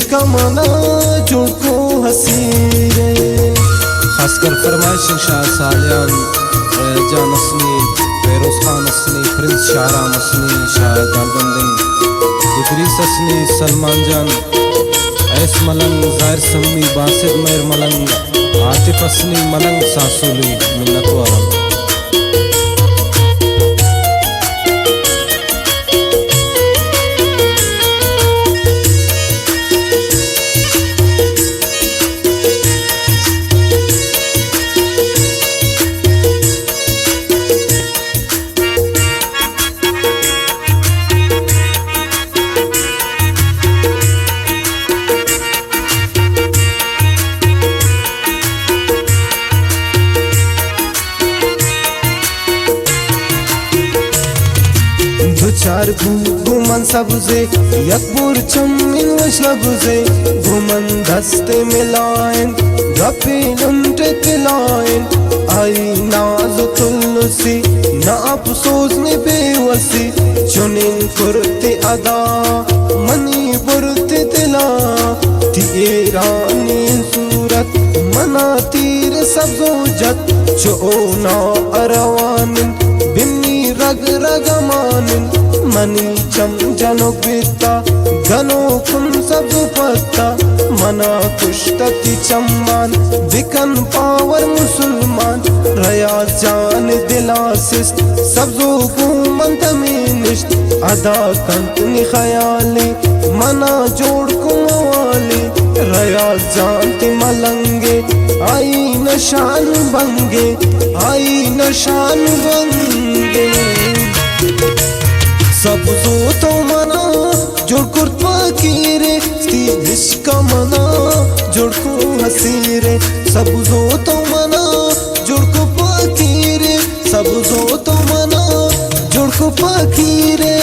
इश्का मना जुड़को हसीरे। खासकर फरमाइश शाह सालियान जान असनी, फेरोज खान असनी, प्रिंस शाहराम असनी, शाह गालबंदिन, इदरीस असनी, सलमान जान, ऐस मलंग, जाहिर सम्मी, बासिद मेर मलंग, आतिफ असनी मलंग सासोली मिन्नत वाला। चार घुमन सबसे यकबुर चम्मिन वशलबसे, घुमन दस्ते मिलायन गपे लुंटे तिलायन, आई नाज तुलसी ना अफसोस ने बेवसी, चुनिन कुर्ते अदा मनी बुरते तिला, तीरानी सूरत मना तीर सब्जो जत, चोना अरवानिन बिन्नी रग रगमानिन, मनी चम जनो बिता गनो कुन सब पत्ता, मना कुश्तती चम्मान बिकन पावर मुसलमान, रया जान दिलासिस सब्जो को मंतमिनिश्त, अदा कंतनी ख्याली मना जोड़ को मवाली, रया जानती मलंगे आई नशान बंगे, आई नशान बंगे। सब जो तो मना जोड़ कुर्त पाकीरे, इश्का मना जोड़ को हसीरे, सब जो तो मना जोड़ को पाकीरे, सब जो तो मना जोड़ को पाकीरे।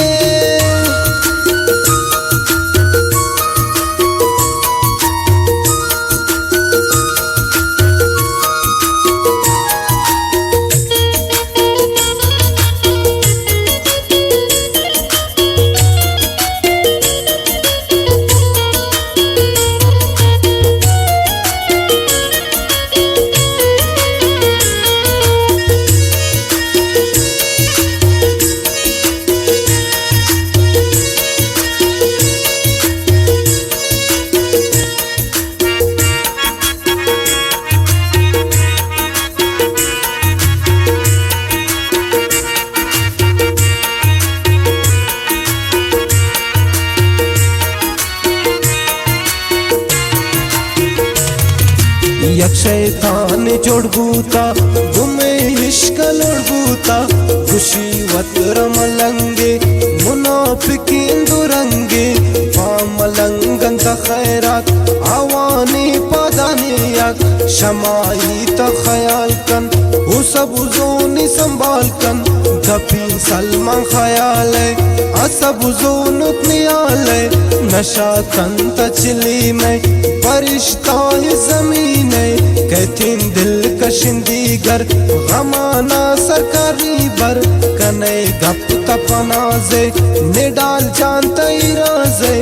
यक शैतान जोड़बूता गुमे इश्क लोड़बूता, खुशी वतर मलंगे मुनाफिकीन दुरंगे, मलंगन त खैरात आवानी पादानी यक, शमाई त ख्याल कन वो सब जोनी संभाल कन, गपी सलमान ख्याल है असब जोन नियाल है, नशा कन त चिली में परिश्ता जमीन है, कहतीन दिल कशिंदीगर गमाना सरकारी बर, कने गप तपनाजे निडाल जानता इराजे,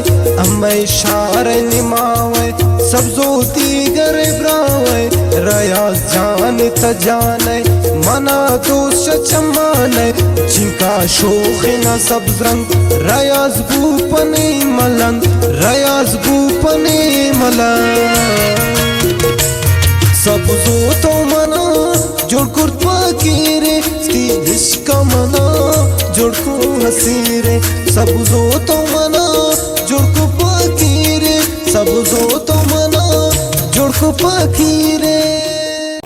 अम्मे शार निमावे सब जोती गरे ब्रावे, रयाज जान त जाने मना दोष चमाने, जिनका शोख न सब रंग रयाज भूपने मलंग, रयाज भूपने मलंग। सब जो तो मना जोड़ कुर्त पाकीरे, इश्का मना जोड़ को हसीरे, सब जो तो मना जोड़ को पाकीरे, सब जो तो मना जोड़ को पाकीरे,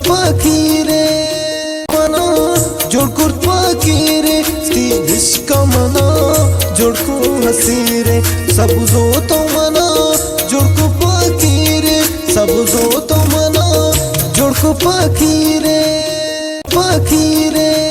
पाकीरे मना जोड़ कुर्त पाकीरे, इश्का मना जोड़ को हसीरे, सब जो तो मना जोड़ को पाकीरे, सब जो तो मना जोड़ को पाकीरे, पाकीरे।